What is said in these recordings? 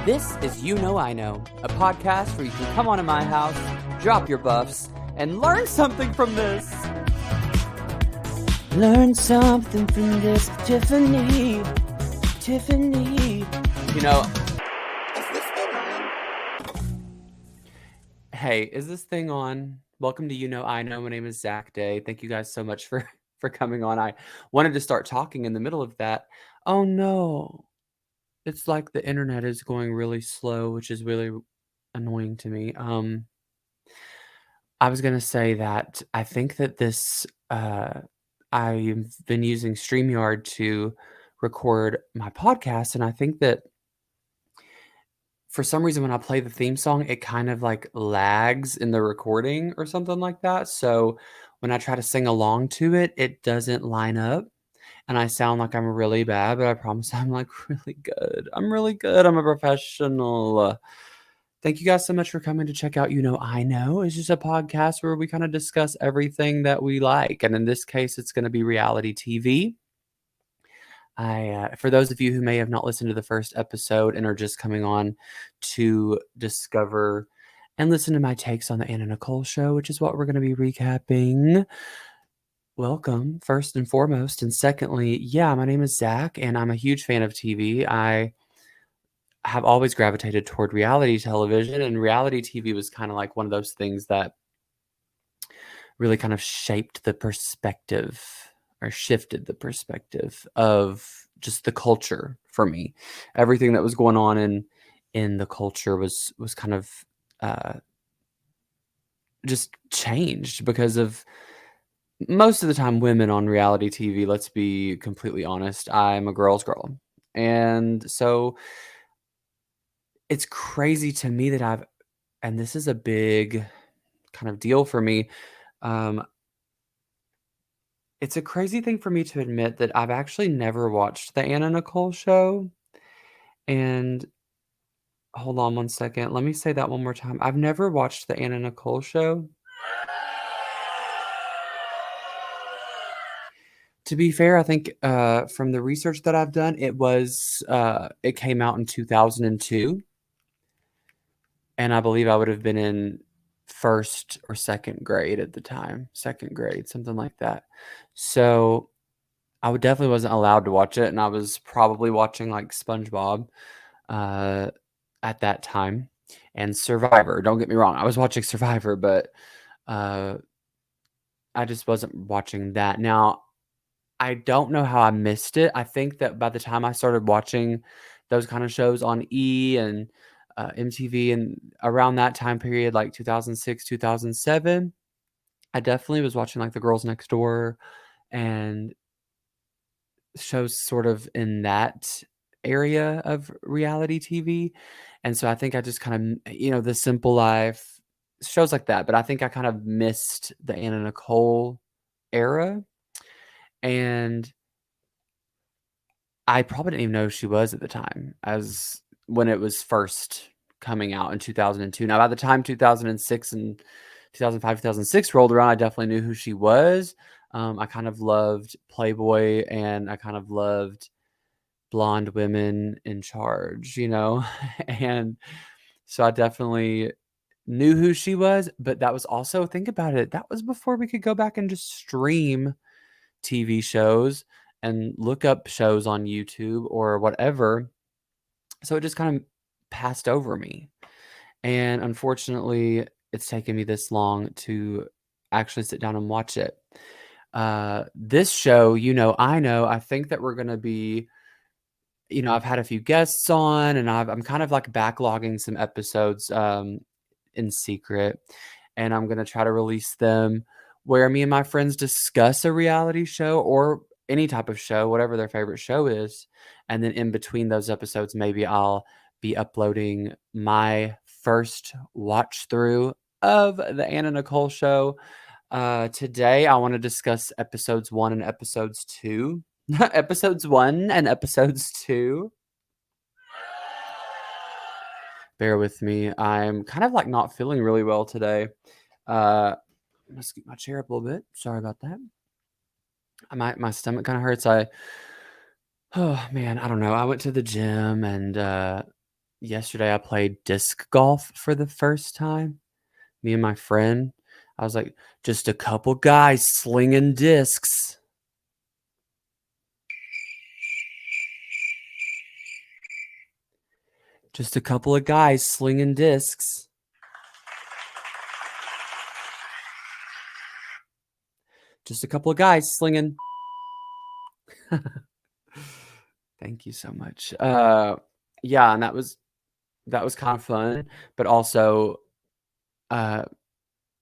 This is You Know I Know, a podcast where you can come onto my house, drop your buffs, and learn something from this. Learn something from this, Tiffany. You know, is this thing on? Hey, is this thing on? Welcome to You Know I Know. My name is Zach Day. Thank you guys so much for coming on. I wanted to start talking in the middle of that. Oh no. It's like the internet is going really slow, which is really annoying to me. I was gonna say that I think that this I've been using StreamYard to record my podcast, and I think that for some reason when I play the theme song, it kind of like lags in the recording or something like that. So when I try to sing along to it, it doesn't line up. And I sound like I'm really bad, but I promise I'm like really good. I'm really good. I'm a professional. Thank you guys so much for coming to check out You Know I Know. It's just a podcast where we kind of discuss everything that we like. And in this case, it's going to be reality TV. For those of you who may have not listened to the first episode and are just coming on to discover and listen to my takes on the Anna Nicole Show, which is what we're going to be recapping. Welcome, first and foremost. And secondly, yeah, my name is Zach, and I'm a huge fan of TV. I have always gravitated toward reality television, and reality TV was kind of like one of those things that really kind of shaped the perspective or shifted the perspective of just the culture for me. Everything that was going on in the culture was kind of just changed because of most of the time women on reality TV. Let's be completely honest. I'm a girl's girl. And so it's crazy to me that and this is a big kind of deal for me. It's a crazy thing for me to admit that I've actually never watched the Anna Nicole Show. And hold on one second. Let me say that one more time. I've never watched the Anna Nicole Show. To be fair, I think from the research that I've done, it came out in 2002. And I believe I would have been in first or second grade at the time. Second grade, something like that. So definitely wasn't allowed to watch it, and I was probably watching like SpongeBob at that time and Survivor. Don't get me wrong, I was watching Survivor, but I just wasn't watching that. Now, I don't know how I missed it. I think that by the time I started watching those kind of shows on E and MTV and around that time period, like 2006, 2007, I definitely was watching like The Girls Next Door and shows sort of in that area of reality TV. And so I think I just kind of, The Simple Life, shows like that. But I think I kind of missed the Anna Nicole era. And I probably didn't even know who she was at the time, as when it was first coming out in 2002. Now, by the time 2006 and 2005, 2006 rolled around, I definitely knew who she was. I kind of loved Playboy, and I kind of loved blonde women in charge, and so I definitely knew who she was. But that was also, think about it, that was before we could go back and just stream TV shows and look up shows on YouTube or whatever. So it just kind of passed over me. And unfortunately, it's taken me this long to actually sit down and watch it. This show, I know, I think that we're going to be, I've had a few guests on, and I'm kind of like backlogging some episodes in secret, and I'm going to try to release them where me and my friends discuss a reality show or any type of show, whatever their favorite show is. And then in between those episodes, maybe I'll be uploading my first watch through of the Anna Nicole Show. Today, I want to discuss episodes 1 and episodes 2. Episodes 1 and episodes 2. Bear with me. I'm kind of like not feeling really well today. I'm gonna scoot my chair up a little bit. Sorry about that. My stomach kind of hurts. Oh man, I don't know. I went to the gym and Yesterday, I played disc golf for the first time. Me and my friend. I was like, just a couple guys slinging discs. Just a couple of guys slinging discs. Just a couple of guys slinging. Thank you so much. Yeah, and that was kind of fun, but also uh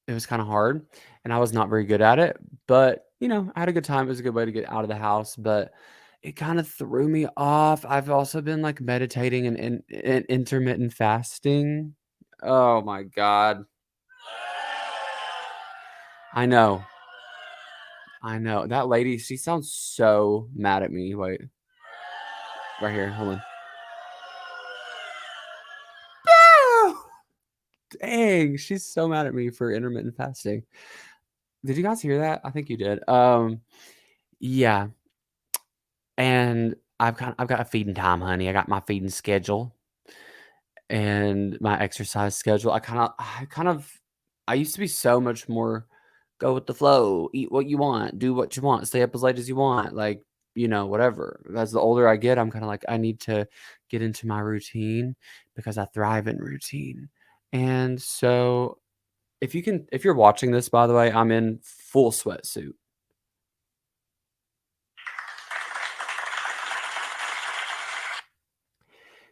it was kind of hard and I was not very good at it, but I had a good time. It was a good way to get out of the house, but it kind of threw me off. I've also been like meditating and intermittent fasting. Oh my God. I know. I know. That lady, she sounds so mad at me. Wait, right here. Hold on. Dang, she's so mad at me for intermittent fasting. Did you guys hear that? I think you did. Yeah. And I've got a feeding time, honey. I got my feeding schedule and my exercise schedule. I used to be so much more go with the flow, eat what you want, do what you want, stay up as late as you want, like, whatever. As the older I get, I'm kind of like I need to get into my routine because I thrive in routine. And so if you're watching this, by the way, I'm in full sweatsuit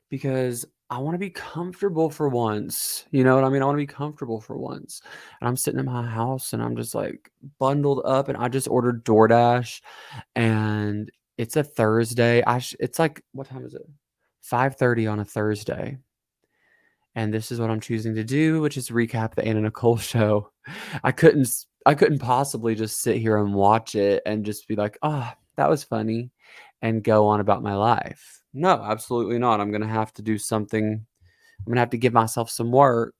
because I want to be comfortable for once. You know what I mean? I want to be comfortable for once. And I'm sitting in my house and I'm just like bundled up and I just ordered DoorDash and it's a Thursday. It's like what time is it? 5:30 on a Thursday. And this is what I'm choosing to do, which is recap the Anna Nicole show. I couldn't possibly just sit here and watch it and just be like, "Oh, that was funny," and go on about my life. No, absolutely not. I'm gonna have to do something. I'm gonna have to give myself some work,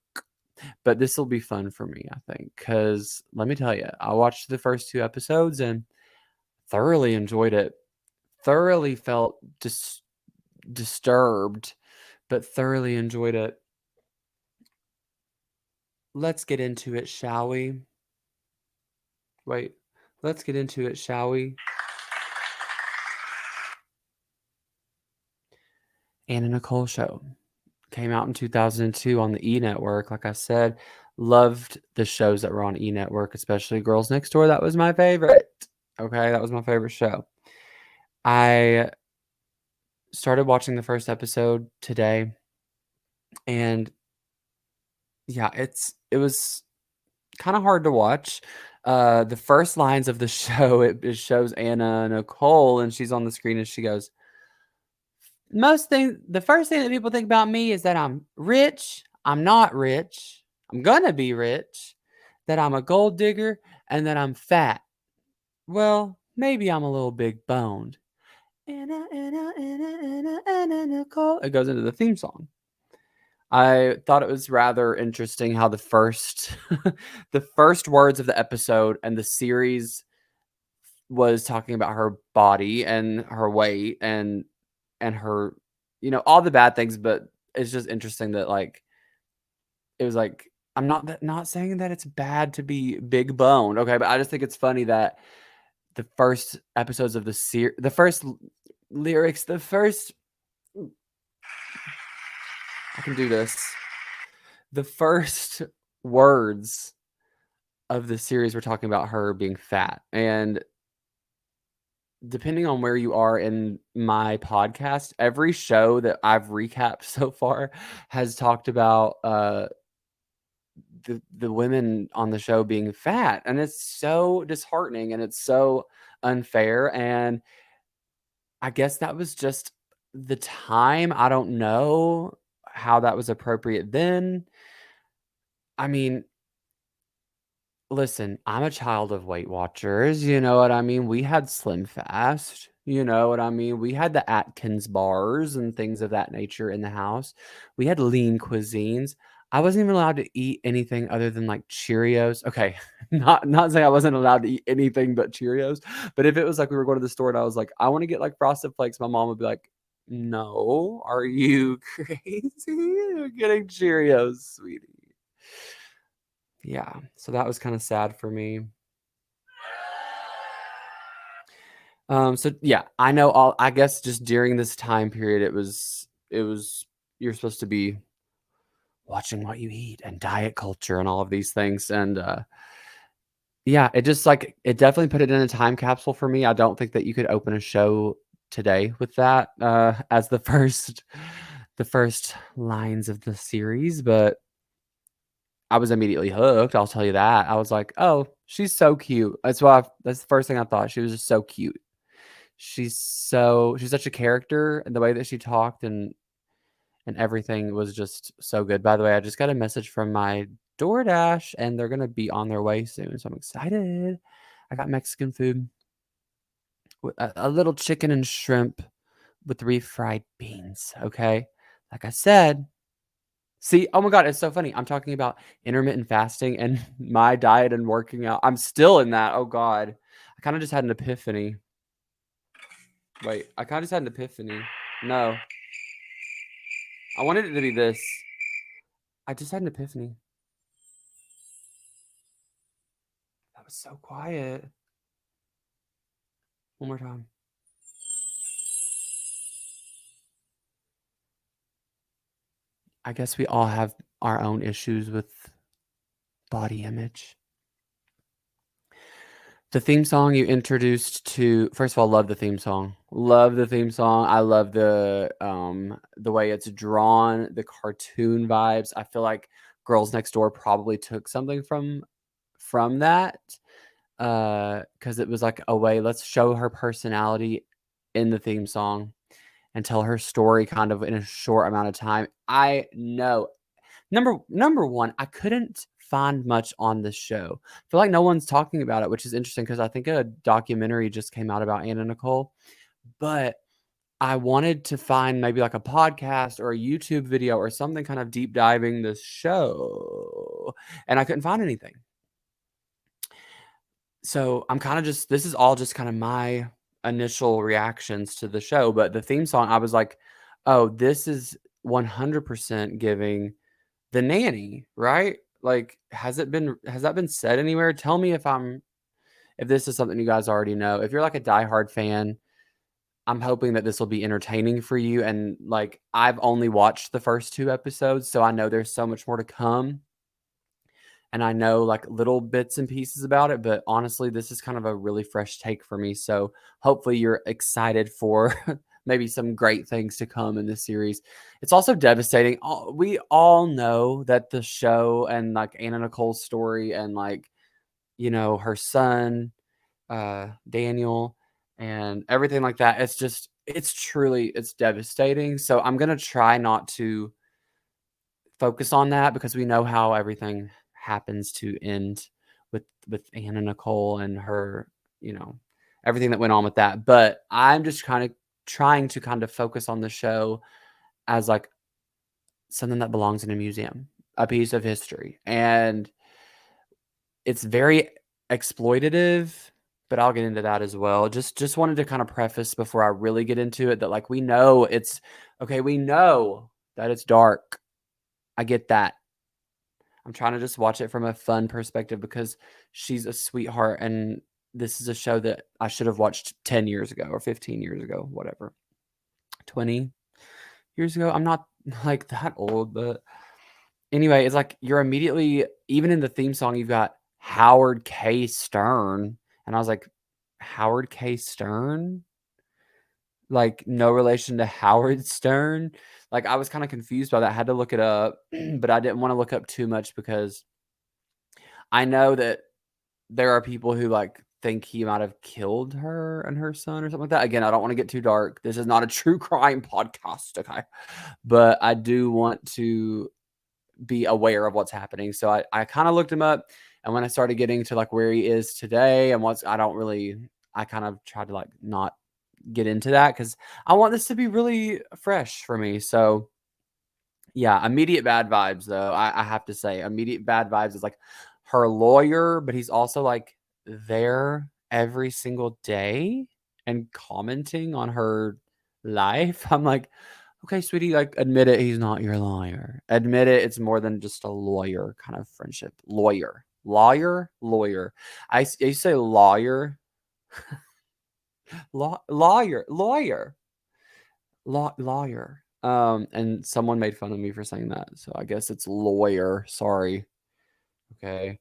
but this will be fun for me, I think, because let me tell you, I watched the first 2 episodes and thoroughly enjoyed it. Thoroughly felt disturbed, but thoroughly enjoyed it. Let's get into it, shall we? Wait, let's get into it, shall we? Anna Nicole Show came out in 2002 on the E Network. Like I said, loved the shows that were on E Network, especially Girls Next Door. That was my favorite. Okay, that was my favorite show. I started watching the first episode today, and yeah, it was kind of hard to watch. The first lines of the show, it shows Anna Nicole, and she's on the screen, and she goes, the first thing that people think about me is that I'm rich. I'm not rich. I'm gonna be rich. That I'm a gold digger and that I'm fat. Well, maybe I'm a little big boned. Anna, Anna, Anna, Anna, Anna, Nicole. It goes into the theme song. I thought it was rather interesting how the first the first words of the episode and the series was talking about her body and her weight and her, all the bad things, but it's just interesting that like it was like I'm not saying that it's bad to be big boned, okay, but I just think it's funny that the first episodes of the first lyrics, the first I can do this. The first words of the series were talking about her being fat. And depending on where you are in my podcast, every show that I've recapped so far has talked about the women on the show being fat, and it's so disheartening and it's so unfair. And I guess that was just the time. I don't know how that was appropriate then. I mean, listen, I'm a child of Weight Watchers, you know what I mean? We had Slim Fast, you know what I mean? We had the Atkins bars and things of that nature in the house. We had lean cuisines. I wasn't even allowed to eat anything other than like Cheerios. Okay, not saying I wasn't allowed to eat anything but Cheerios, but if it was like we were going to the store and I was like, I want to get like Frosted Flakes, my mom would be like, No, are you crazy? You're getting Cheerios, sweetie. Yeah, so that was kind of sad for me. So yeah, I know I guess just during this time period it was you're supposed to be watching what you eat and diet culture and all of these things. And yeah, it just like it definitely put it in a time capsule for me. I don't think that you could open a show today with that as the first lines of the series, but I was immediately hooked. I'll tell you that. I was like, "Oh, she's so cute." That's the first thing I thought. She was just so cute. She's such a character, and the way that she talked and everything was just so good. By the way, I just got a message from my DoorDash, and they're gonna be on their way soon, so I'm excited. I got Mexican food with a little chicken and shrimp with refried beans. Okay, like I said. See, oh my God, it's so funny. I'm talking about intermittent fasting and my diet and working out. I'm still in that. Oh God, I kind of just had an epiphany. Wait, I kind of just had an epiphany. No, I wanted it to be this. I just had an epiphany. That was so quiet. One more time. I guess we all have our own issues with body image. The theme song you introduced to first of all, love the theme song. Love the theme song. I love the way it's drawn, the cartoon vibes. I feel like Girls Next Door probably took something from that. Because it was like a way, let's show her personality in the theme song and tell her story kind of in a short amount of time. I know number one, I couldn't find much on this show. I feel like no one's talking about it, which is interesting because I think a documentary just came out about Anna Nicole. But I wanted to find maybe like a podcast or a YouTube video or something kind of deep diving this show, and I couldn't find anything. So I'm kind of just this is all just kind of my initial reactions to the show. But the theme song, I was like, oh, this is 100% giving The Nanny, right? Like, has that been said anywhere? Tell me if this is something you guys already know. If you're like a diehard fan, I'm hoping that this will be entertaining for you. And like, I've only watched the first 2 episodes, so I know there's so much more to come. And I know like little bits and pieces about it, but honestly, this is kind of a really fresh take for me. So hopefully you're excited for maybe some great things to come in this series. It's also devastating. We all know that the show and like Anna Nicole's story and like, her son, Daniel, and everything like that. It's devastating. So I'm going to try not to focus on that because we know how everything happens to end with Anna Nicole and her, you know, everything that went on with that. But I'm just kind of trying to kind of focus on the show as like something that belongs in a museum, a piece of history. And it's very exploitative, but I'll get into that as well. Just wanted to kind of preface before I really get into it that like we know we know that it's dark. I get that. I'm trying to just watch it from a fun perspective because she's a sweetheart and this is a show that I should have watched 10 years ago or 15 years ago, whatever. 20 years ago. I'm not like that old, but anyway, it's like you're immediately even in the theme song you've got Howard K. Stern and I was like Howard K. Stern? Like no relation to Howard Stern? Like I was kind of confused by that. I had to look it up, but I didn't want to look up too much because I know that there are people who like think he might have killed her and her son or something like that. Again, I don't want to get too dark. This is not a true crime podcast, okay? But I do want to be aware of what's happening. So I kind of looked him up, and when I started getting to like where he is today and I kind of tried to like not get into that because I want this to be really fresh for me. So yeah, immediate bad vibes though. I have to say, immediate bad vibes is like her lawyer, but he's also like there every single day and commenting on her life. I'm like, okay, sweetie, like admit it. He's not your lawyer. Admit it. It's more than just a lawyer kind of friendship. Lawyer. I used to say lawyer. Lawyer. Lawyer. And someone made fun of me for saying that. So I guess it's lawyer. Sorry. Okay.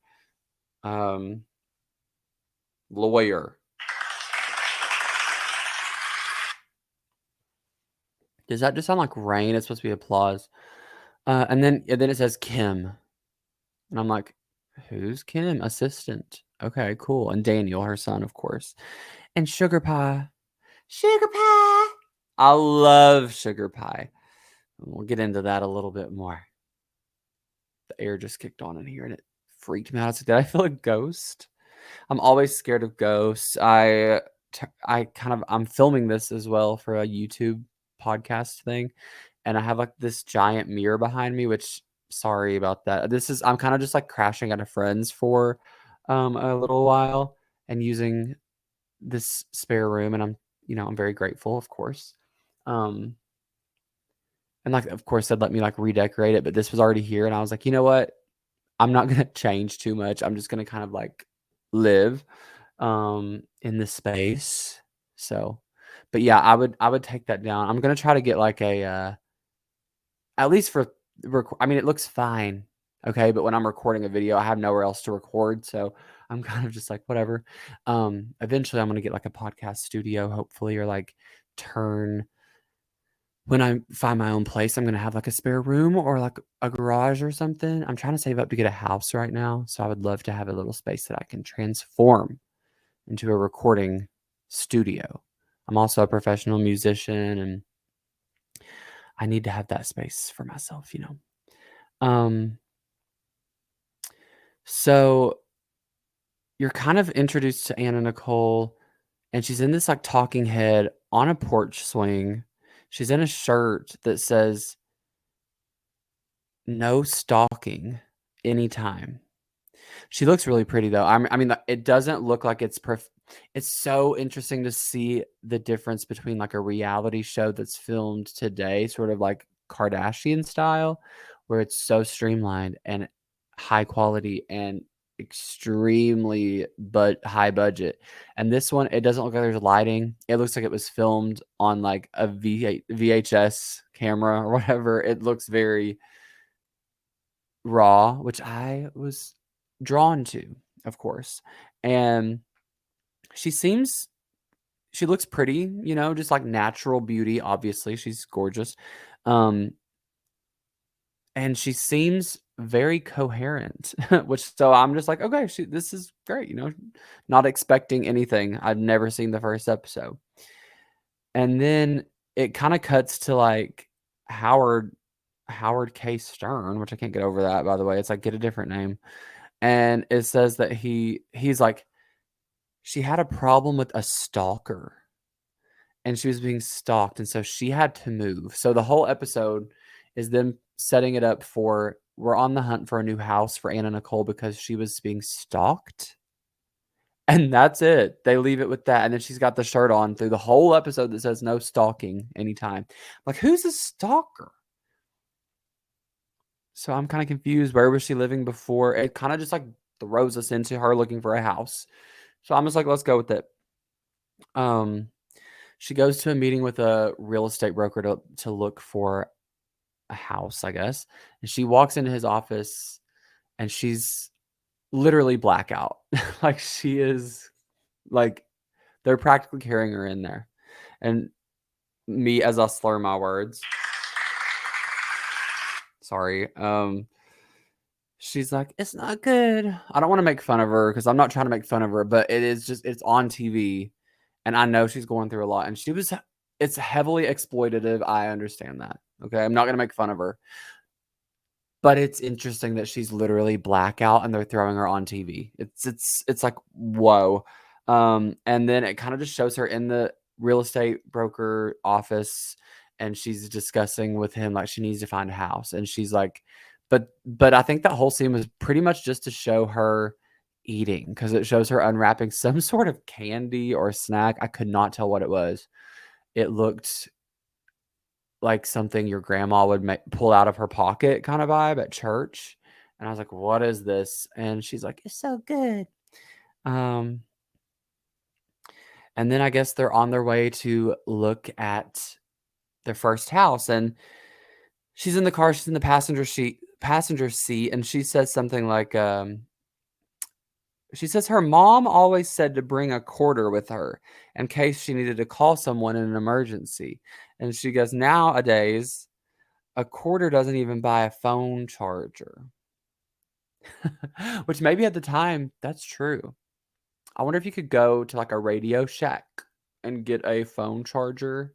Lawyer. Does that just sound like rain? It's supposed to be applause. And then it says Kim. And I'm like, who's Kim? Assistant. Okay, cool. And Daniel, her son, of course. And Sugar Pie. Sugar Pie. I love Sugar Pie. We'll get into that a little bit more. The air just kicked on in here and it freaked me out. I was like, did I feel a ghost? I'm always scared of ghosts. I'm filming this as well for a YouTube podcast thing, and I have like this giant mirror behind me, which sorry about that. I'm kind of just like crashing at a friend's for a little while and using this spare room, and I'm very grateful, of course. And like of course they'd let me like redecorate it, but this was already here and I was like, you know what? I'm not gonna change too much. I'm just gonna kind of like live in this space. So, but yeah, I would take that down. I'm gonna try to get like a at least for I mean, it looks fine, okay, but when I'm recording a video, I have nowhere else to record, so I'm kind of just like whatever. Eventually, I'm gonna get like a podcast studio, hopefully, or like turn when I find my own place. I'm gonna have like a spare room or like a garage or something. I'm trying to save up to get a house right now, so I would love to have a little space that I can transform into a recording studio. I'm also a professional musician and I need to have that space for myself, you know. Um so you're kind of introduced to Anna Nicole and she's in this like talking head on a porch swing. She's in a shirt that says no stalking anytime. She looks really pretty though. I mean, it doesn't look like it's so interesting to see the difference between like a reality show that's filmed today, sort of like Kardashian style, where it's so streamlined and high quality and extremely but high budget. And this one, it doesn't look like there's lighting. It looks like it was filmed on like a VHS camera or whatever. It looks very raw, which I was drawn to, of course. And she seems she looks pretty, just like natural beauty, obviously. She's gorgeous. Um and she seems very coherent, which so I'm just like, okay, this is great, not expecting anything. I've never seen the first episode. And then it kind of cuts to like Howard Howard K. Stern, which I can't get over that, by the way. It's like, get a different name. And it says that he's like, she had a problem with a stalker and she was being stalked. And so she had to move. So the whole episode is them setting it up for we're on the hunt for a new house for Anna Nicole because she was being stalked. And that's it. They leave it with that. And then she's got the shirt on through the whole episode that says no stalking anytime. Like, who's a stalker? So I'm kind of confused. Where was she living before? It kind of just like throws us into her looking for a house. So I'm just like, let's go with it. She goes to a meeting with a real estate broker to look for a house, I guess. And she walks into his office and she's literally blackout. Like she is like they're practically carrying her in there. And me as I slur my words. Sorry. She's like, it's not good. I don't want to make fun of her because I'm not trying to make fun of her, but it's on TV. And I know she's going through a lot. And it's heavily exploitative. I understand that. Okay. I'm not going to make fun of her. But it's interesting that she's literally blackout and they're throwing her on TV. It's like, whoa. And then it kind of just shows her in the real estate broker office and she's discussing with him like she needs to find a house. And she's like, but I think that whole scene was pretty much just to show her eating because it shows her unwrapping some sort of candy or snack. I could not tell what it was. It looked like something your grandma would pull out of her pocket kind of vibe at church. And I was like, what is this? And she's like, it's so good. And then I guess they're on their way to look at their first house. And she's in the car, she's in the passenger seat, and she says something like, she says her mom always said to bring a quarter with her in case she needed to call someone in an emergency. And she goes, nowadays, a quarter doesn't even buy a phone charger. Which maybe at the time, that's true. I wonder if you could go to like a Radio Shack and get a phone charger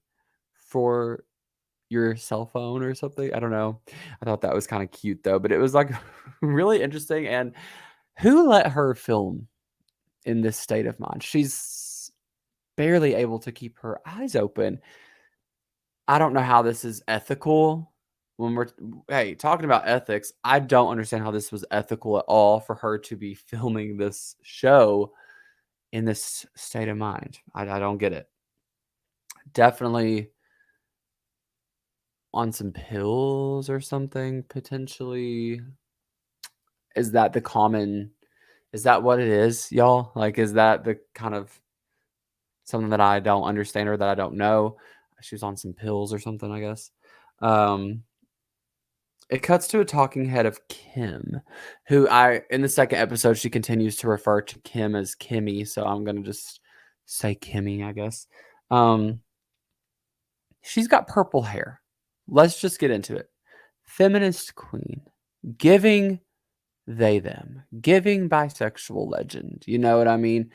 for your cell phone or something. I don't know. I thought that was kind of cute though, but it was like really interesting. And who let her film in this state of mind? She's barely able to keep her eyes open. I don't know how this is ethical. When we're talking about ethics, I don't understand how this was ethical at all for her to be filming this show in this state of mind. I don't get it. Definitely on some pills or something, potentially. Is that what it is, y'all? Like, is that the kind of something that I don't understand or that I don't know? She was on some pills or something, I guess. It cuts to a talking head of Kim, who in the second episode, she continues to refer to Kim as Kimmy, so I'm gonna just say Kimmy, I guess. She's got purple hair. Let's just get into it. Feminist queen, giving they them, giving bisexual legend. You know what I mean?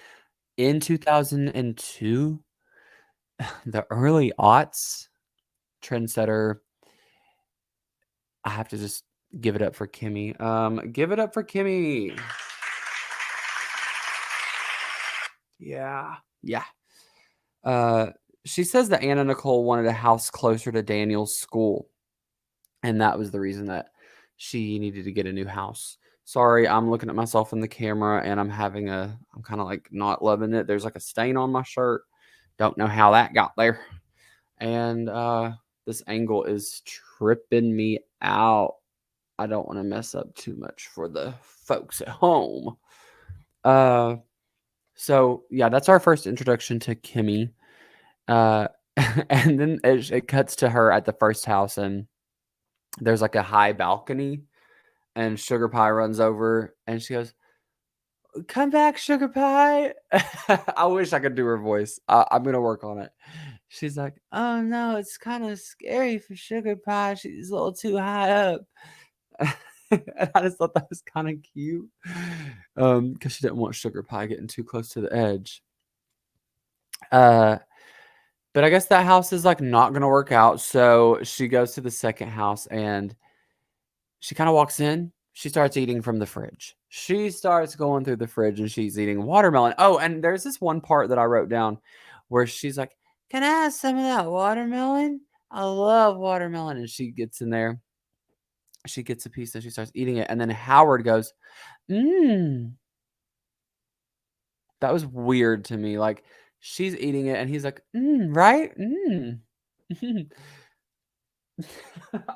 In 2002, the early aughts, trendsetter. I have to just give it up for Kimmy. Give it up for Kimmy. Yeah. Yeah. She says that Anna Nicole wanted a house closer to Daniel's school. And that was the reason that she needed to get a new house. Sorry, I'm looking at myself in the camera and I'm kind of like not loving it. There's like a stain on my shirt. Don't know how that got there. And this angle is tripping me out. I don't want to mess up too much for the folks at home. So yeah, that's our first introduction to Kimmy. And then it cuts to her at the first house, and there's like a high balcony, and Sugar Pie runs over, and she goes, "Come back, Sugar Pie." I wish I could do her voice. I'm gonna work on it. She's like, "Oh no, it's kind of scary for Sugar Pie. She's a little too high up." And I just thought that was kind of cute, because she didn't want Sugar Pie getting too close to the edge. But I guess that house is like not gonna work out. So she goes to the second house and she kind of walks in. She starts eating from the fridge. She starts going through the fridge and she's eating watermelon. Oh, and there's this one part that I wrote down where she's like, "Can I have some of that watermelon? I love watermelon." And she gets in there. She gets a piece and she starts eating it. And then Howard goes, "Mmm." That was weird to me. Like, she's eating it and he's like, right?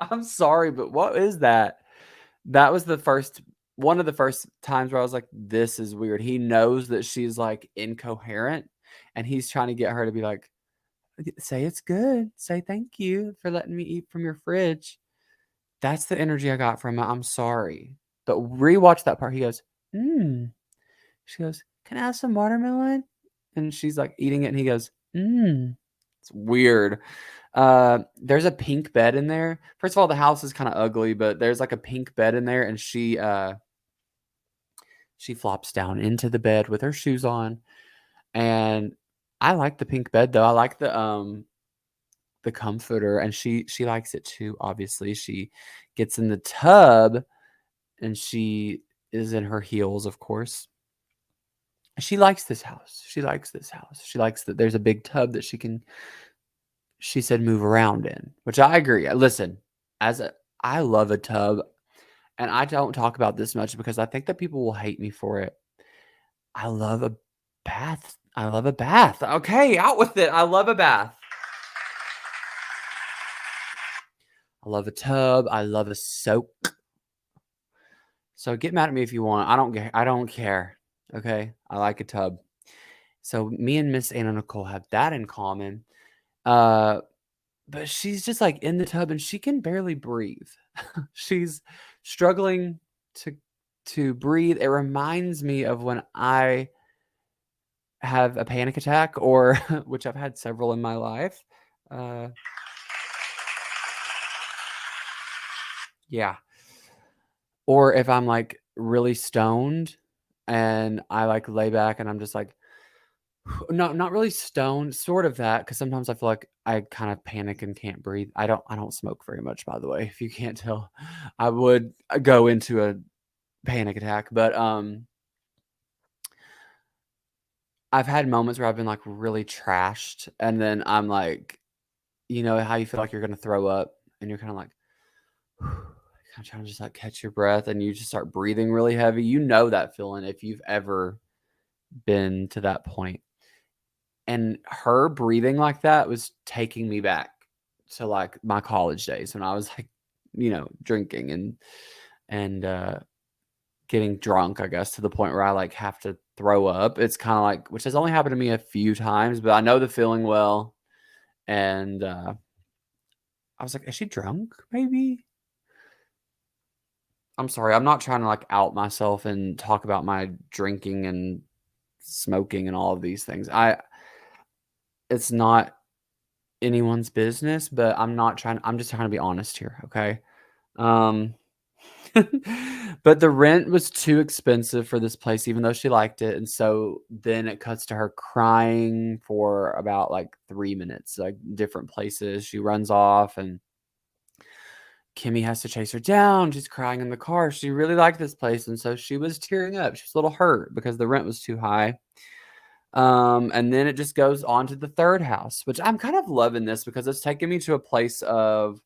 I'm sorry, but what is that? That was one of the first times where I was like, this is weird. He knows that she's like incoherent and he's trying to get her to be like, say it's good. Say thank you for letting me eat from your fridge. That's the energy I got from it. I'm sorry. But rewatch that part. He goes, She goes, "Can I have some watermelon?" And she's like eating it and he goes, It's weird. There's a pink bed in there. First of all, the house is kind of ugly, but there's like a pink bed in there, and she flops down into the bed with her shoes on. And I like the pink bed though. I like the comforter, and she likes it too, obviously. She gets in the tub and she is in her heels, of course. She likes this house. She likes this house. She likes that there's a big tub that she said move around in, which I agree. Listen, I love a tub, and I don't talk about this much because I think that people will hate me for it. I love a bath. I love a bath. Okay, out with it. I love a bath. I love a tub. I love a soak. So get mad at me if you want. I don't care. Okay? I like a tub. So me and Miss Anna Nicole have that in common. Uh, but she's just, like, in the tub, and she can barely breathe. She's struggling to breathe. It reminds me of when I have a panic attack or which I've had several in my life. Uh, yeah. Or if I'm, like, really stoned and I, like, lay back and I'm just like no, not really stoned, sort of that, because sometimes I feel like I kind of panic and can't breathe. I don't smoke very much, by the way, if you can't tell. I would, go into a panic attack, but, I've had moments where I've been, like, really trashed, and then I'm like, you know how you feel like you're gonna throw up, and you're kinda like, kinda trying to just, like, catch your breath, and you just start breathing really heavy. You know that feeling if you've ever been to that point. And her breathing like that was taking me back to, like, my college days when I was, like, drinking and getting drunk, I guess, to the point where I, like, have to throw up. It's kinda like which has only happened to me a few times, but I know the feeling well, and, I was like, "Is she drunk, maybe?" I'm sorry, I'm not trying to, like, out myself and talk about my drinking and smoking and all of these things. It's not anyone's business, but I'm just trying to be honest here, okay? Um, but the rent was too expensive for this place even though she liked it, and so then it cuts to her crying for about, like, 3 minutes, like, different places. She runs off, and Kimmy has to chase her down. She's crying in the car. She really liked this place, and so she was tearing up. She was a little hurt because the rent was too high. And then it just goes on to the third house, which I'm kind of loving this because it's taking me to a place of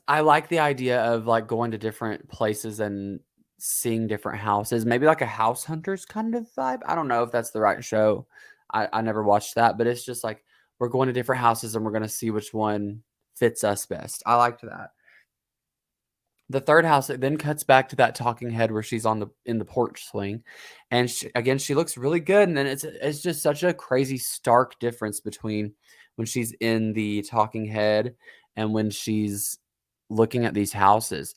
I like the idea of, like, going to different places and seeing different houses, maybe like a House Hunters kind of vibe. I don't know if that's the right show. I never watched that, but it's just like we're going to different houses and we're gonna see which one fits us best. I liked that. The third house, it then cuts back to that talking head where she's on the in the porch swing, and she looks really good, and then it's just such a crazy stark difference between when she's in the talking head and when she's looking at these houses.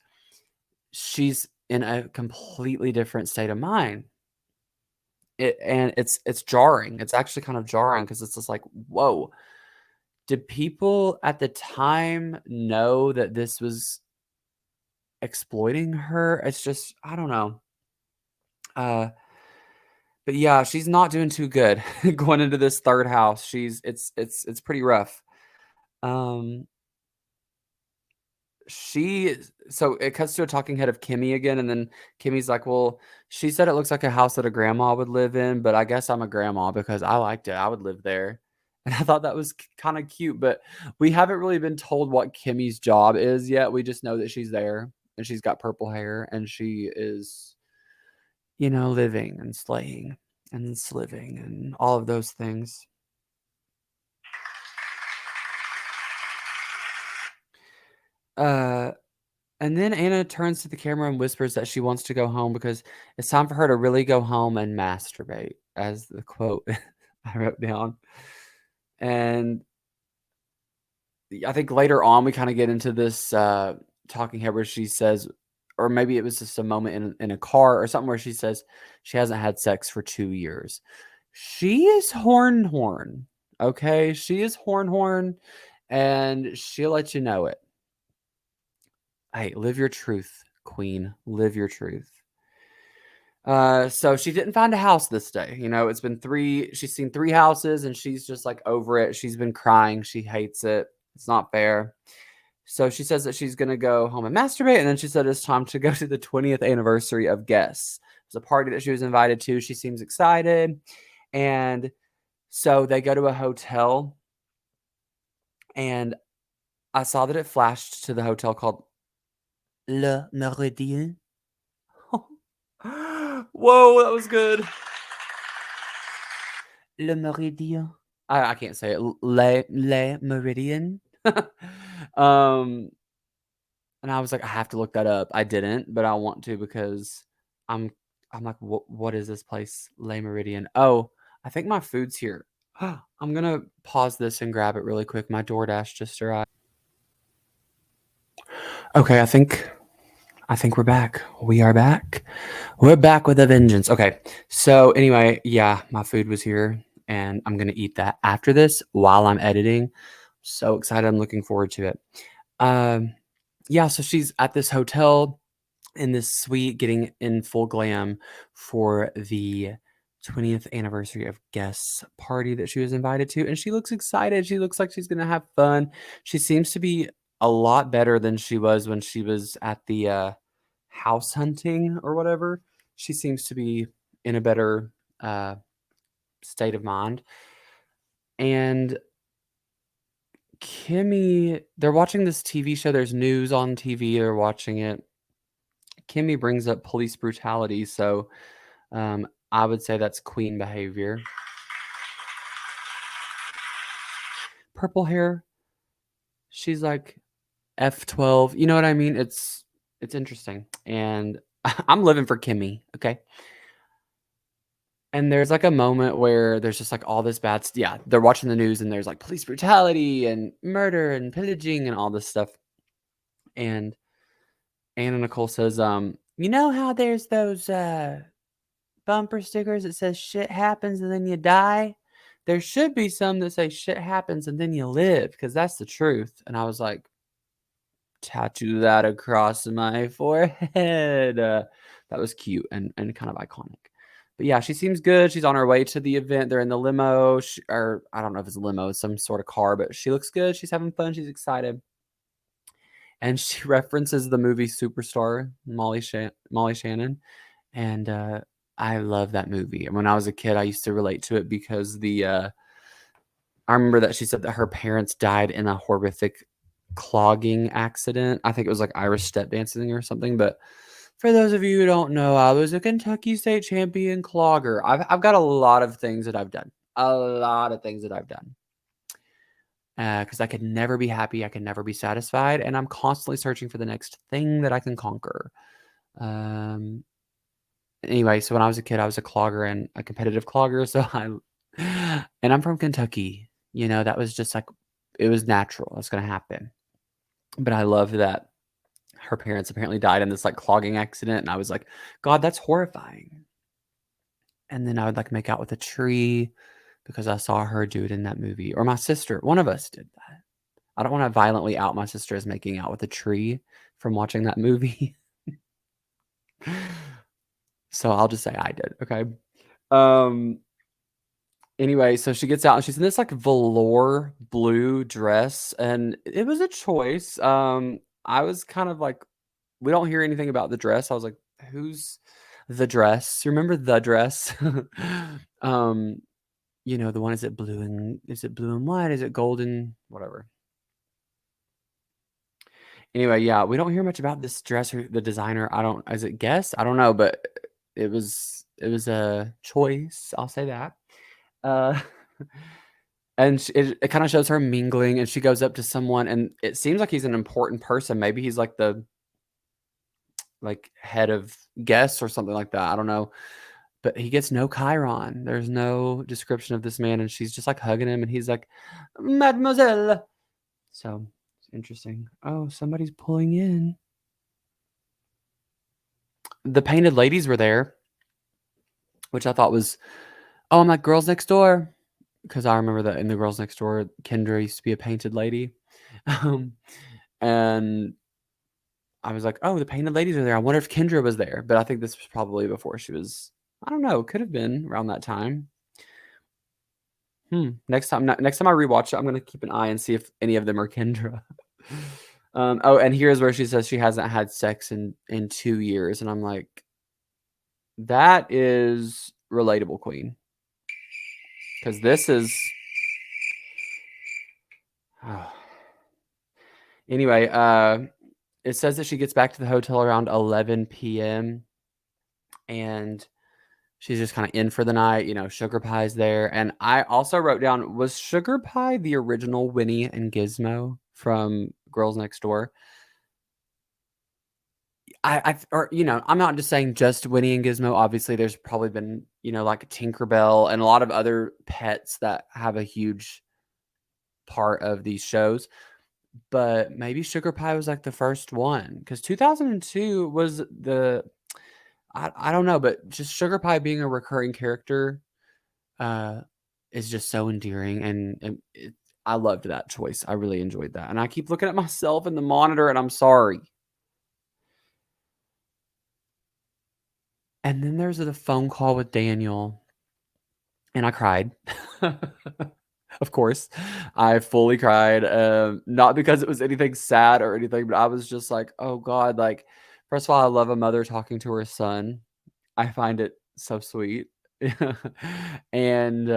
She's in a completely different state of mind. It's jarring. It's actually kind of jarring because it's just like, "Whoa, did people at the time know that this was exploiting her?" It's just I don't know. Uh, but yeah, she's not doing too good going into this third house. It's pretty rough. Um, so it cuts to a talking head of Kimmy again, and then Kimmy's like, "Well, she said it looks like a house that a grandma would live in, but I guess I'm a grandma because I liked it. I would live there." And I thought that was kind of cute, but we haven't really been told what Kimmy's job is yet. We just know that she's there and she's got purple hair and she is living and slaying and sliving and all of those things. Uh, and then Anna turns to the camera and whispers that she wants to go home because it's time for her to really go home and masturbate, as the quote I wrote down. And I think later on we kind of get into this talking head where she says, or maybe it was just a moment in a car or something where she says she hasn't had sex for 2 years. She is horn. Okay, she is horn, and she'll let you know it. Hey, live your truth, queen. Live your truth. So she didn't find a house this day. It's been she's seen 3 houses and she's just like over it. She's been crying. She hates it. It's not fair. So she says that she's gonna go home and masturbate, and then she said it's time to go to the 20th anniversary of Guess. It's a party that she was invited to. She seems excited. And so they go to a hotel, and I saw that it flashed to the hotel called Le Méridien. Whoa, that was good. Le Méridien. I can't say it. Le Méridien. Um, and I was like, I have to look that up. I didn't, but I want to because I'm I'm like, what is this place? Le Meridian. Oh, I think my food's here. I'm gonna pause this and grab it really quick. My DoorDash just arrived. Okay, I think we're back. We are back. We're back with a vengeance. Okay. So anyway, yeah, my food was here and I'm gonna eat that after this while I'm editing. So excited. I'm looking forward to it. Um, yeah, so she's at this hotel in this suite getting in full glam for the 20th anniversary of guest party that she was invited to. And she looks excited. She looks like she's going to have fun. She seems to be a lot better than she was when she was at the house hunting or whatever. She seems to be in a better uh, state of mind. And Kimmy, they're watching this TV show. There's news on TV. They're watching it. Kimmy brings up police brutality. So I would say that's queen behavior. Purple hair, she's like F12. You know what I mean? It's interesting. And I'm living for Kimmy, okay? And there's like a moment where there's just like all this yeah, they're watching the news and there's like police brutality and murder and pillaging and all this stuff. And Anna Nicole says, you know how there's those bumper stickers that says shit happens and then you die? There should be some that say shit happens and then you live, because that's the truth. And I was like, tattoo that across my forehead. That was cute and kind of iconic. But yeah, she seems good. She's on her way to the event. They're in the limo, or I don't know if it's a limo, it's some sort of car, but she looks good. She's having fun. She's excited. And she references the movie Superstar, Molly Shannon. And I love that movie. And when I was a kid, I used to relate to it because I remember that she said that her parents died in a horrific clogging accident. I think it was like Irish step dancing or something. But for those of you who don't know, I was a Kentucky state champion clogger. I've got a lot of things that I've done. A lot of things that I've done. Because I could never be happy. I could never be satisfied. And I'm constantly searching for the next thing that I can conquer. Um, anyway, so when I was a kid, I was a clogger and a competitive clogger. And I'm from Kentucky. That was just like, it was natural. That's going to happen. But I love that her parents apparently died in this like clogging accident. And I was like, God, that's horrifying. And then I would like make out with a tree because I saw her do it in that movie. Or my sister, one of us did that. I don't want to violently out my sister as making out with a tree from watching that movie. So I'll just say I did. Okay. Um, Anyway, so she gets out and she's in this like velour blue dress, and it was a choice. I was kind of like, we don't hear anything about the dress. I was like, who's the dress? You remember the dress? um, the one, is it blue and white? Is it golden? Whatever. Anyway, yeah, we don't hear much about this dress or the designer. Is it Guess? I don't know, but it was a choice. I'll say that. Uh And it kind of shows her mingling, and she goes up to someone, and it seems like he's an important person. Maybe he's like the head of guests or something like that. I don't know. But he gets no chyron. There's no description of this man, and she's just like hugging him, and he's like, Mademoiselle. So it's interesting. Oh, somebody's pulling in. The painted ladies were there, which I thought was, oh, I'm like, Girls Next Door. Because I remember that in the Girls Next Door, Kendra used to be a painted lady. Um, and I was like, "Oh, the painted ladies are there. I wonder if Kendra was there." But I think this was probably before she was. I don't know. Could have been around that time. Next time I rewatch it, I'm gonna keep an eye and see if any of them are Kendra. Oh, and here's where she says she hasn't had sex in 2 years, and I'm like, that is relatable, Queen, because this is. Anyway, it says that she gets back to the hotel around 11 p.m. and she's just kind of in for the night. Sugar Pie's there. And I also wrote down, was Sugar Pie the original Winnie and Gizmo from Girls Next Door. I'm not just saying just Winnie and Gizmo. Obviously, there's probably been, like Tinkerbell and a lot of other pets that have a huge part of these shows. But maybe Sugar Pie was like the first one, because 2002 was I don't know, but just Sugar Pie being a recurring character uh, is just so endearing, and I loved that choice. I really enjoyed that, and I keep looking at myself in the monitor, and I'm sorry. And then there's the phone call with Daniel, and I cried. Of course, I fully cried. Not because it was anything sad or anything, but I was just like, "Oh God!" Like, first of all, I love a mother talking to her son. I find it so sweet, and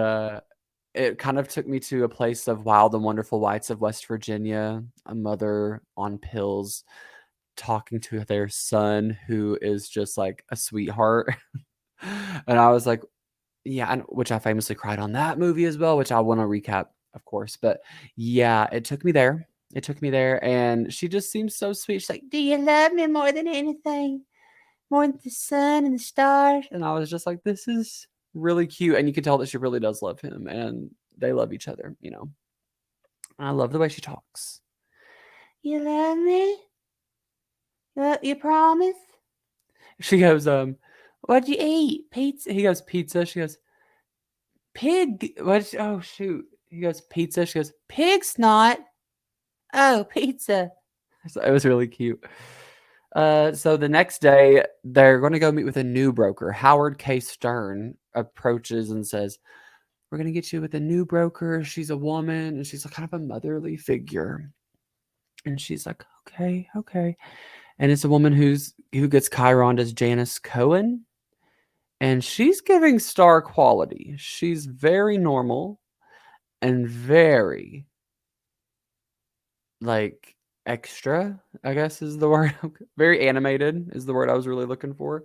it kind of took me to a place of Wild and Wonderful Whites of West Virginia, a mother on pills talking to their son who is just like a sweetheart. And I was like, yeah, and which I famously cried on that movie as well, which I want to recap, of course. But yeah, it took me there. It took me there. And she just seems so sweet. She's like, "Do you love me more than anything? More than the sun and the stars?" And I was just like, this is really cute. And you can tell that she really does love him and they love each other, And I love the way she talks. "You love me? You promise?" She goes, "What'd you eat? Pizza?" He goes, "Pizza." She goes, "Pig." Oh, shoot. He goes, "Pizza." She goes, "Pig snot." "Oh, pizza." So it was really cute. So the next day, they're going to go meet with a new broker. Howard K. Stern approaches and says, "We're going to get you with a new broker. She's a woman, and she's kind of a motherly figure." And she's like, "Okay, okay." And it's a woman who gets Chiron as Janice Cohen, and she's giving star quality. She's very normal and very, like, extra, I guess is the word. Very animated is the word I was really looking for.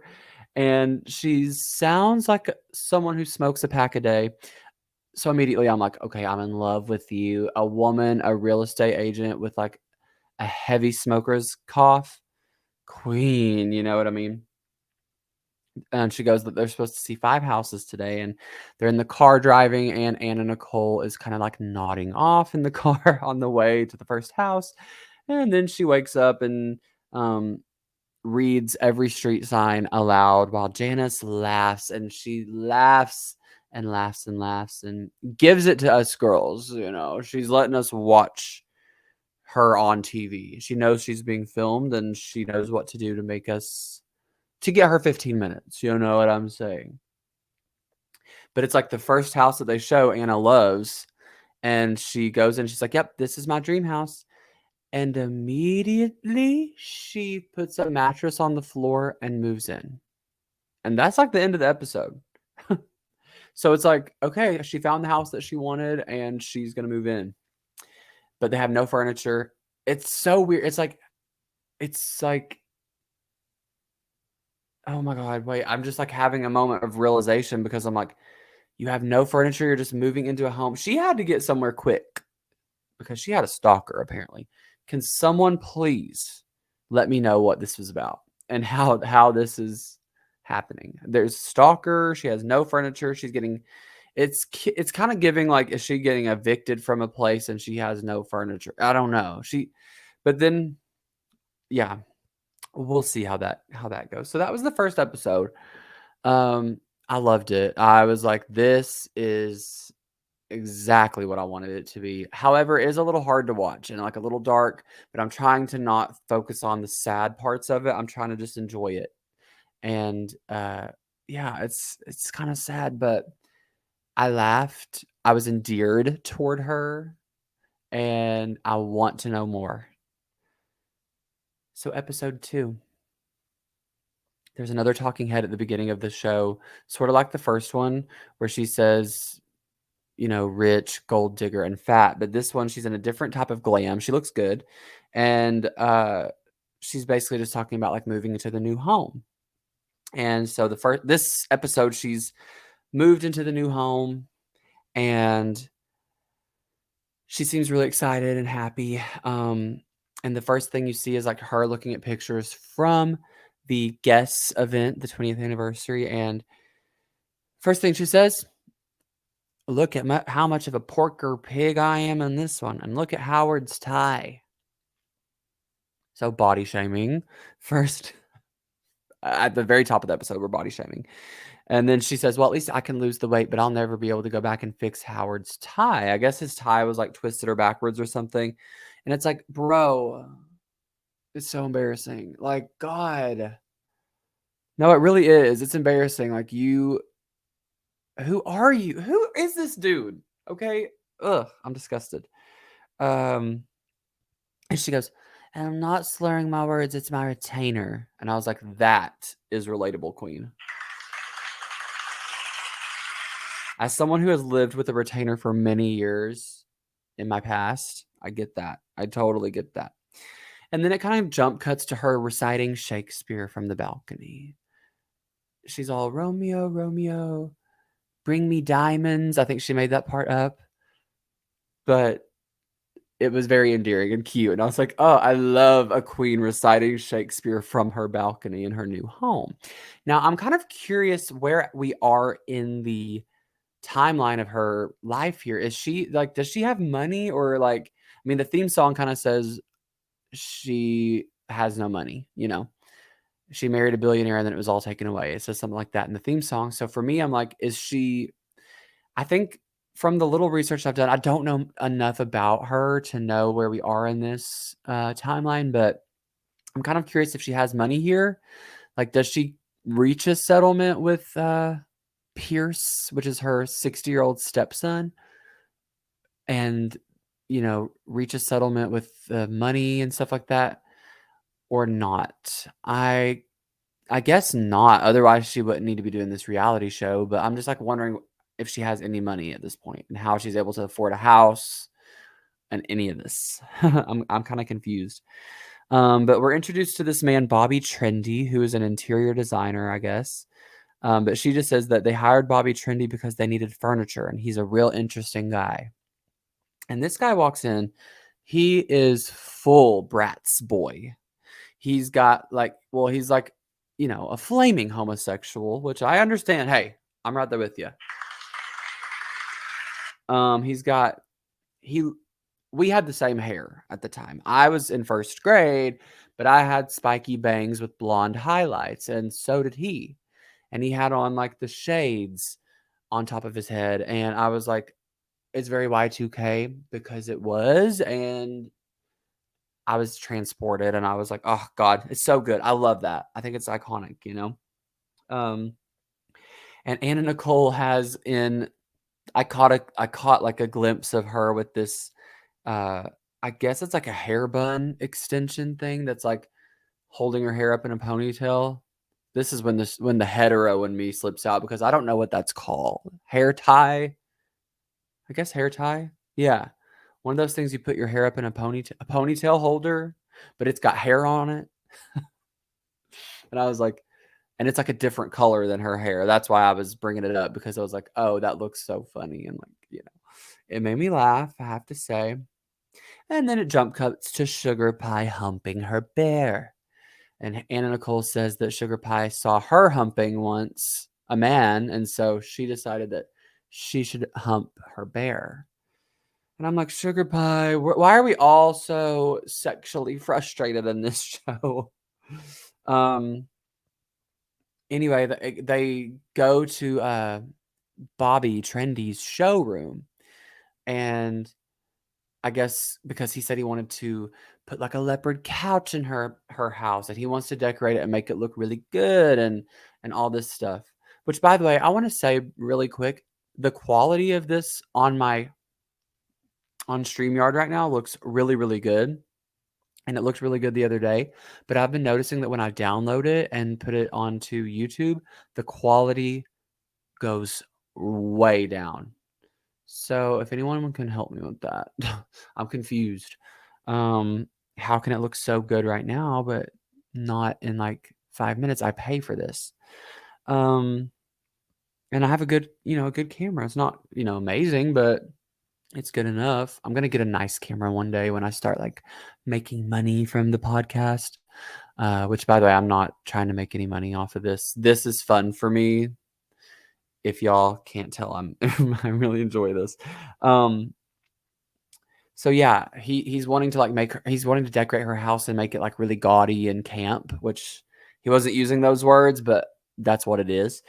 And she sounds like someone who smokes a pack a day. So immediately I'm like, okay, I'm in love with you. A woman, a real estate agent with like a heavy smoker's cough. Queen, you know what I mean? And she goes that they're supposed to see 5 houses today, and they're in the car driving, and Anna Nicole is kind of like nodding off in the car on the way to the first house. And then she wakes up and um, reads every street sign aloud while Janice laughs, and she laughs and laughs and laughs and gives it to us girls. She's letting us watch her on TV. She knows she's being filmed, and she knows what to do to get her 15 minutes. You know what I'm saying? But it's like the first house that they show Anna loves, and she goes in, she's like, "Yep, this is my dream house." And immediately she puts a mattress on the floor and moves in. And that's like the end of the episode. So it's like, okay, she found the house that she wanted and she's going to move in. But they have no furniture. It's so weird. It's like, oh my God, wait, I'm just like having a moment of realization because I'm like, you have no furniture. You're just moving into a home. She had to get somewhere quick because she had a stalker, apparently. Can someone please let me know what this was about and how this is happening? There's a stalker. She has no furniture. She's getting it's kind of giving like, is she getting evicted from a place and she has no furniture? I don't know. But then yeah, we'll see how that goes. So that was the first episode. Um, I loved it. I was like, this is exactly what I wanted it to be. However, it is a little hard to watch and like a little dark, but I'm trying to not focus on the sad parts of it. I'm trying to just enjoy it. And yeah, it's kind of sad, but I laughed. I was endeared toward her and I want to know more. So episode 2. There's another talking head at the beginning of the show, sort of like the first one, where she says, rich, gold digger, and fat. But this one, she's in a different type of glam. She looks good. And she's basically just talking about like moving into the new home. And so this episode, she's moved into the new home and She seems really excited and happy. And the first thing you see is like her looking at pictures from the guests event, the 20th anniversary. And first thing she says, look at how much of a porker pig I am in this one. And look at Howard's tie. So body shaming. First, at the very top of the episode, we're body shaming. And then she says, well, at least I can lose the weight, but I'll never be able to go back and fix Howard's tie. I guess his tie was like twisted or backwards or something. And it's like, bro, it's so embarrassing. Like, God. No, it really is. It's embarrassing. Like, who are you? Who is this dude? Okay. Ugh, I'm disgusted. And she goes, and I'm not slurring my words. It's my retainer. And I was like, that is relatable, queen. As someone who has lived with a retainer for many years in my past, I get that. I totally get that. And then it kind of jump cuts to her reciting Shakespeare from the balcony. She's all, Romeo, Romeo, bring me diamonds. I think she made that part up. But it was very endearing and cute. And I was like, oh, I love a queen reciting Shakespeare from her balcony in her new home. Now, I'm kind of curious where we are in the timeline of her life here. Is she like, does she have money or like, I mean, the theme song kind of says she has no money, you know? She married a billionaire and then it was all taken away. It says something like that in the theme song. So for me, I'm like, I think from the little research I've done, I don't know enough about her to know where we are in this timeline, but I'm kind of curious if she has money here. Like, does she reach a settlement with Pierce, which is her 60-year-old stepson, and, reach a settlement with money and stuff like that, or not? I guess not. Otherwise, she wouldn't need to be doing this reality show. But I'm just like wondering if she has any money at this point and how she's able to afford a house and any of this. I'm kind of confused. But we're introduced to this man, Bobby Trendy, who is an interior designer, I guess. But she just says that they hired Bobby Trendy because they needed furniture, and he's a real interesting guy. And this guy walks in. He is full Bratz boy. He's got he's like, a flaming homosexual, which I understand. Hey, I'm right there with you. He's got he we had the same hair at the time. I was in first grade, but I had spiky bangs with blonde highlights, and so did he. And he had on like the shades on top of his head, and I was like, it's very Y2K because it was, and I was transported and I was like, oh God, it's so good. I love that. I think it's iconic. Um, and Anna Nicole I caught like a glimpse of her with this, I guess it's like a hair bun extension thing that's like holding her hair up in a ponytail. This is when the hetero in me slips out because I don't know what that's called. Hair tie? I guess hair tie. Yeah. One of those things you put your hair up in a ponytail holder, but it's got hair on it. And I was like, and it's like a different color than her hair. That's why I was bringing it up because I was like, oh, that looks so funny. And it made me laugh, I have to say. And then it jump cuts to Sugar Pie humping her bear. And Anna Nicole says that Sugar Pie saw her humping once a man. And so she decided that she should hump her bear. And I'm like, Sugar Pie, why are we all so sexually frustrated in this show? Anyway, they go to Bobby Trendy's showroom. And I guess because he said he wanted to put like a leopard couch in her house, and he wants to decorate it and make it look really good and all this stuff. Which, by the way, I want to say really quick, the quality of this on StreamYard right now looks really, really good. And it looked really good the other day. But I've been noticing that when I download it and put it onto YouTube, the quality goes way down. So if anyone can help me with that, I'm confused. How can it look so good right now, but not in like 5 minutes? I pay for this. And I have a good camera. It's not, amazing, but It's good enough. I'm gonna get a nice camera one day when I start, like, making money from the podcast, which, by the way, I'm not trying to make any money off of this. This is fun for me. If y'all can't tell, I really enjoy this. Um, so yeah, he's wanting to, like, he's wanting to decorate her house and make it, like, really gaudy and camp, which he wasn't using those words, but that's what it is.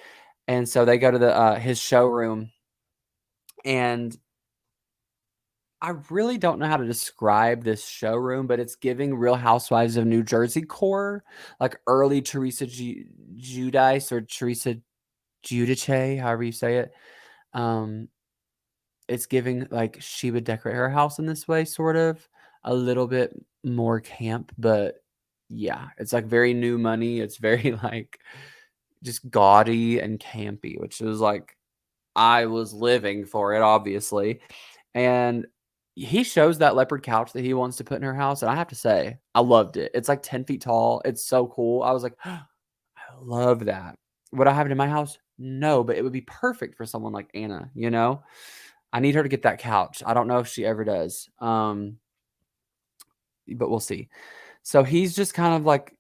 And so they go to his showroom, and I really don't know how to describe this showroom, but it's giving Real Housewives of New Jersey core, like early Teresa Giudice or Teresa Giudice, however you say it. Um, it's giving like she would decorate her house in this way, sort of a little bit more camp, but yeah, it's like very new money. It's very like just gaudy and campy, which is like I was living for it, obviously. And he shows that leopard couch that he wants to put in her house. And I have to say, I loved it. It's like 10 feet tall. It's so cool. I was like, I love that. Would I have it in my house? No, but it would be perfect for someone like Anna, you know? I need her to get that couch. I don't know if she ever does. But we'll see. So he's just kind of like,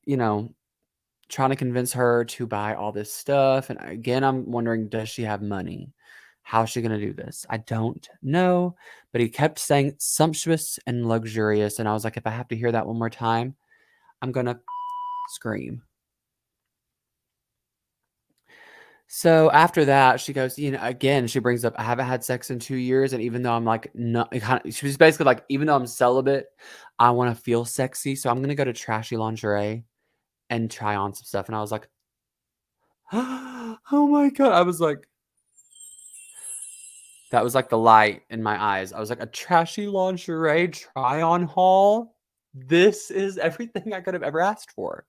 trying to convince her to buy all this stuff. And again, I'm wondering, does she have money? How's she going to do this? I don't know. But he kept saying sumptuous and luxurious. And I was like, if I have to hear that one more time, I'm going to scream. So after that, she goes, again, she brings up, I haven't had sex in 2 years. And even though I'm like, no, she was basically like, even though I'm celibate, I want to feel sexy. So I'm going to go to trashy lingerie and try on some stuff. And I was like, oh my God. I was like, that was like the light in my eyes. I was like, a trashy lingerie try on haul. This is everything I could have ever asked for.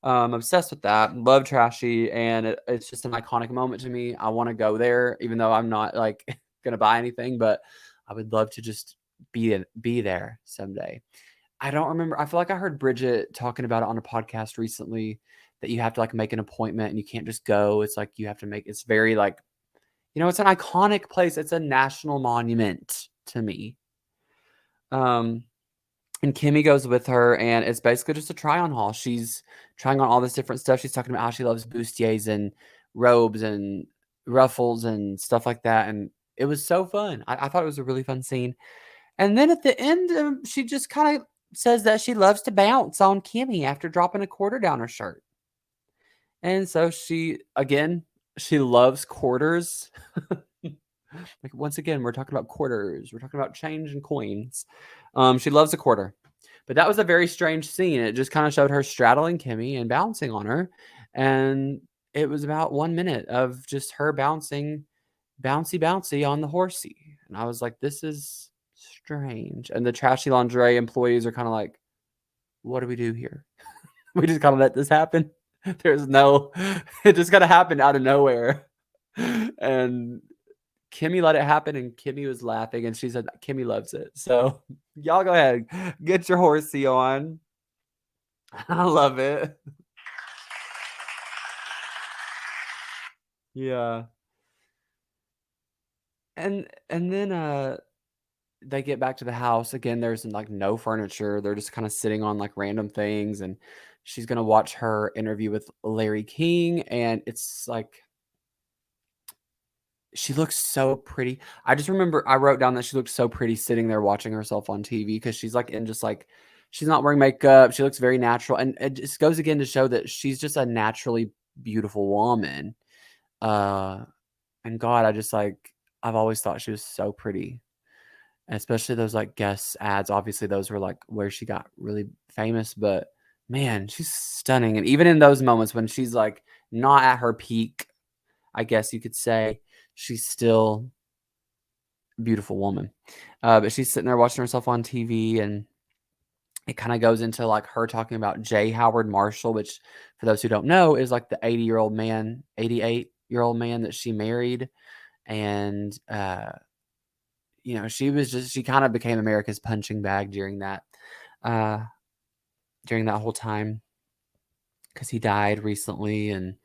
Obsessed with that. Love trashy, and it's just an iconic moment to me. I want to go there, even though I'm not like gonna buy anything, but I would love to just be there someday. I don't remember. I feel like I heard Bridget talking about it on a podcast recently that you have to like make an appointment and you can't just go. It's like you have to make. It's very like it's an iconic place. It's a national monument to me. Um, and Kimmy goes with her, and it's basically just a try-on haul. She's trying on all this different stuff. She's talking about how she loves bustiers and robes and ruffles and stuff like that. And it was so fun. I thought it was a really fun scene. And then at the end, she just kind of says that she loves to bounce on Kimmy after dropping a quarter down her shirt. And so she loves quarters. Like once again, we're talking about quarters. We're talking about change and coins. She loves a quarter. But that was a very strange scene. It just kind of showed her straddling Kimmy and bouncing on her. And it was about 1 minute of just her bouncing, bouncy on the horsey. And I was like, this is strange. And the trashy lingerie employees are kind of like, what do we do here? We just gotta let this happen. There's no, it just gotta happen out of nowhere. And Kimmy let it happen, and Kimmy was laughing, and she said Kimmy loves it. So y'all go ahead, get your horsey on. I love it. Yeah. And then they get back to the house. Again, there's like no furniture. They're just kind of sitting on like random things, and she's gonna watch her interview with Larry King, and it's like she looks so pretty. I just remember I wrote down that she looked so pretty sitting there watching herself on TV because she's like in just like she's not wearing makeup. She looks very natural. And it just goes again to show that she's just a naturally beautiful woman. Uh and God, I've always thought she was so pretty. And especially those like guest ads. Obviously, those were like where she got really famous, but man, she's stunning. And even in those moments when she's like not at her peak, I guess you could say, she's still beautiful woman. But she's sitting there watching herself on TV, and it kind of goes into like her talking about J. Howard Marshall, which for those who don't know is like the 80-year-old man, 88-year-old man that she married. And, she kind of became America's punching bag uh, during that whole time because he died recently. And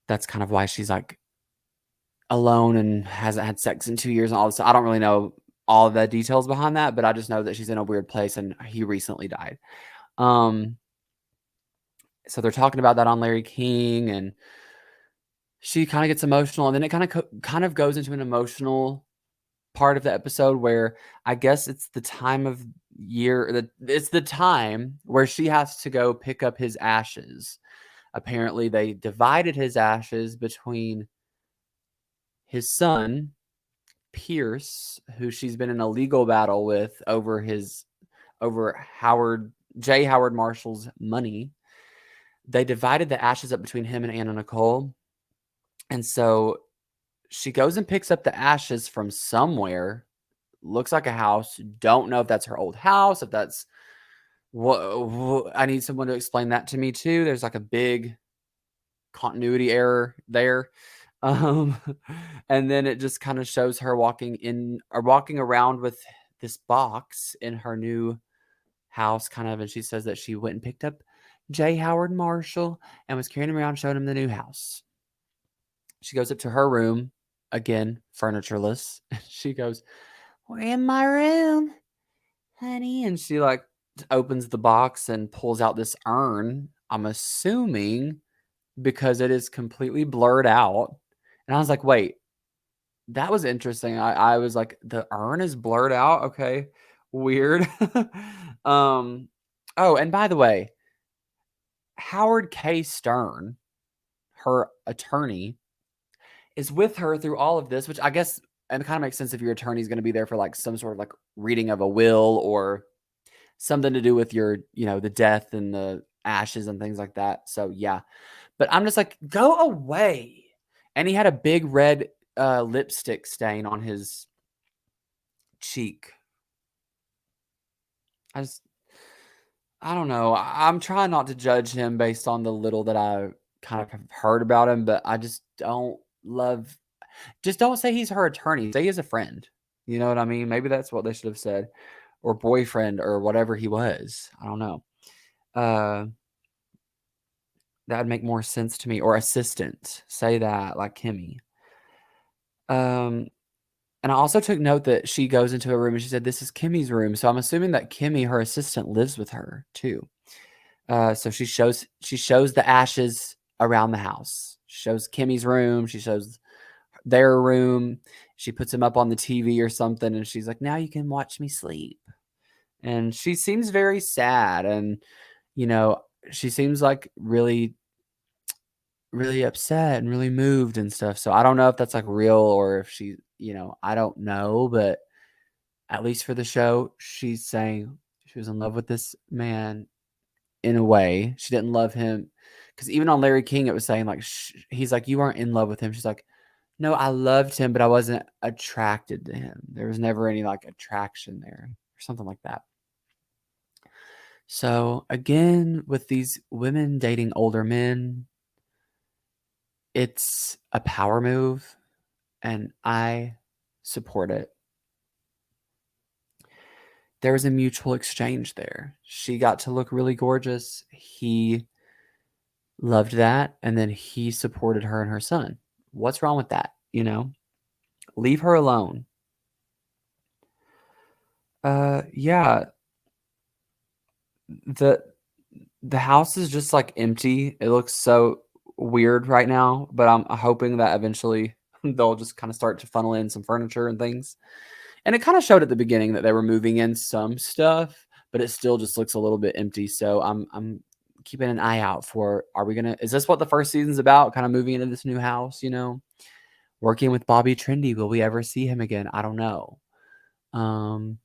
that's kind of why she's like alone and hasn't had sex in 2 years and all this. I don't really know all the details behind that, but I just know that she's in a weird place and he recently died. Um, so they're talking about that on Larry King, and she kind of gets emotional, and then it kind of goes into an emotional part of the episode where I guess it's the time of year that it's the time where she has to go pick up his ashes. Apparently, they divided his ashes between his son, Pierce, who she's been in a legal battle with over Howard Marshall's money. They divided the ashes up between him and Anna Nicole. And so she goes and picks up the ashes from somewhere. Looks like a house. Don't know if that's her old house, if that's what I need someone to explain that to me too. There's like a big continuity error there. Um, and then it just kind of shows her walking around with this box in her new house, kind of, and she says that she went and picked up J. Howard Marshall and was carrying him around, showing him the new house. She goes up to her room, again, furnitureless. She goes, "We're in my room, honey." And she like opens the box and pulls out this urn. I'm assuming because it is completely blurred out. And I was like, wait, that was interesting. I was like, the urn is blurred out. Okay. Weird. um, oh, and by the way, Howard K. Stern, her attorney, is with her through all of this, which I guess and it kind of makes sense if your attorney is going to be there for like some sort of like reading of a will or something to do with your, the death and the ashes and things like that. So yeah. But I'm just like, go away. And he had a big red lipstick stain on his cheek. I don't know. I'm trying not to judge him based on the little that I kind of have heard about him, but I just don't love. Just don't say he's her attorney. Say he's a friend. You know what I mean? Maybe that's what they should have said, or boyfriend, or whatever he was. I don't know. Uh, that would make more sense to me. Or assistant. Say that like Kimmy. Um, and I also took note that she goes into a room and she said, "This is Kimmy's room." So I'm assuming that Kimmy, her assistant, lives with her too. So she shows the ashes around the house. She shows Kimmy's room. She shows their room. She puts him up on the TV or something, and she's like, "Now you can watch me sleep." And she seems very sad, and you know, she seems like really, really upset and really moved and stuff. So I don't know if that's like real or if she, I don't know, but at least for the show, she's saying she was in love with this man in a way. She didn't love him because even on Larry King, it was saying like he's like, "You weren't in love with him." She's like, "No, I loved him, but I wasn't attracted to him. There was never any like attraction there or something like that." So again, with these women dating older men, it's a power move, and I support it. There was a mutual exchange there. She got to look really gorgeous. He loved that, and then he supported her and her son. What's wrong with that? Leave her alone. Yeah, the the house is just like empty. It looks so weird right now, but I'm hoping that eventually they'll just kind of start to funnel in some furniture and things. And it kind of showed at the beginning that they were moving in some stuff, but it still just looks a little bit empty. So I'm keeping an eye out for, is this what the first season's about? Kind of moving into this new house, working with Bobby Trendy. Will we ever see him again? I don't know. Um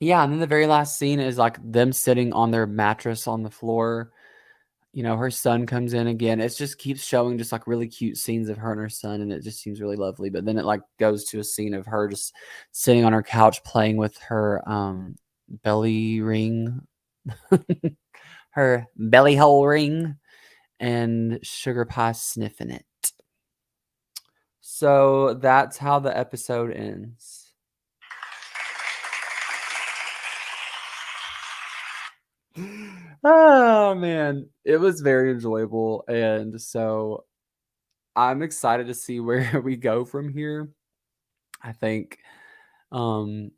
yeah, and then the very last scene is like them sitting on their mattress on the floor. Her son comes in again. It just keeps showing just like really cute scenes of her and her son, and it just seems really lovely. But then it like goes to a scene of her just sitting on her couch playing with her belly ring, her belly hole ring, and Sugar Pie sniffing it. So that's how the episode ends. Oh man, it was very enjoyable, and so I'm excited to see where we go from here. I think My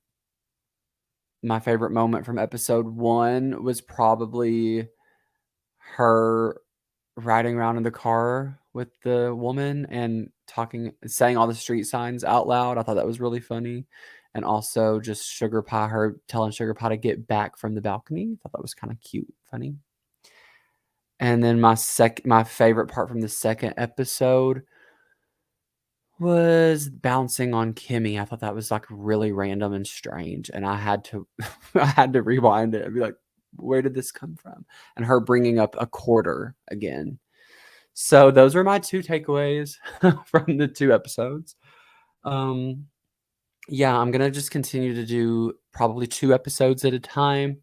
favorite moment from episode 1 was probably her riding around in the car with the woman and saying all the street signs out loud. I thought that was really funny. And also just her telling Sugar Pie to get back from the balcony. I thought that was kind of cute, funny. And then my favorite part from the second episode was bouncing on Kimmy. I thought that was like really random and strange, and I had to I had to rewind it and be like, where did this come from? And her bringing up a quarter again. So those are my 2 takeaways from the 2 episodes. Yeah, I'm gonna just continue to do probably 2 episodes at a time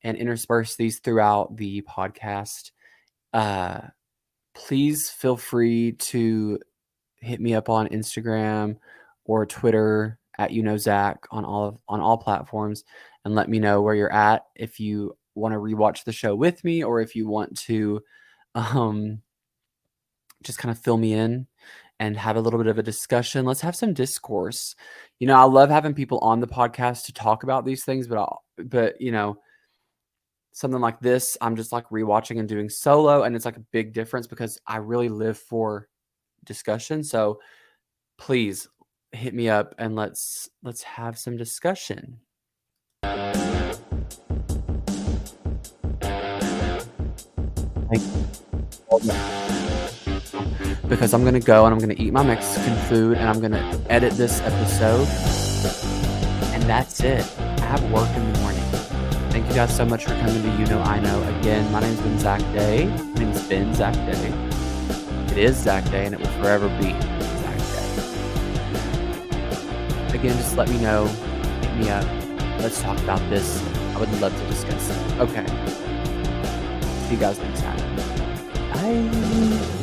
and intersperse these throughout the podcast. Please feel free to hit me up on Instagram or Twitter at Zach on all platforms, and let me know where you're at, if you want to rewatch the show with me or if you want to just kind of fill me in and have a little bit of a discussion. Let's have some discourse. I love having people on the podcast to talk about these things, but something like this, I'm just like rewatching and doing solo, and it's like a big difference because I really live for discussion. So please hit me up and let's have some discussion. Because I'm gonna go and I'm gonna eat my Mexican food and I'm gonna edit this episode, and that's it. I have work in the morning. Thank you guys so much for coming to I Know. Again, my name's been Zach Day. My name's been Zach Day. It is Zach Day, and it will forever be Zach Day. Again, just let me know. Hit me up. Let's talk about this. I would love to discuss it. Okay. See you guys next time. Bye.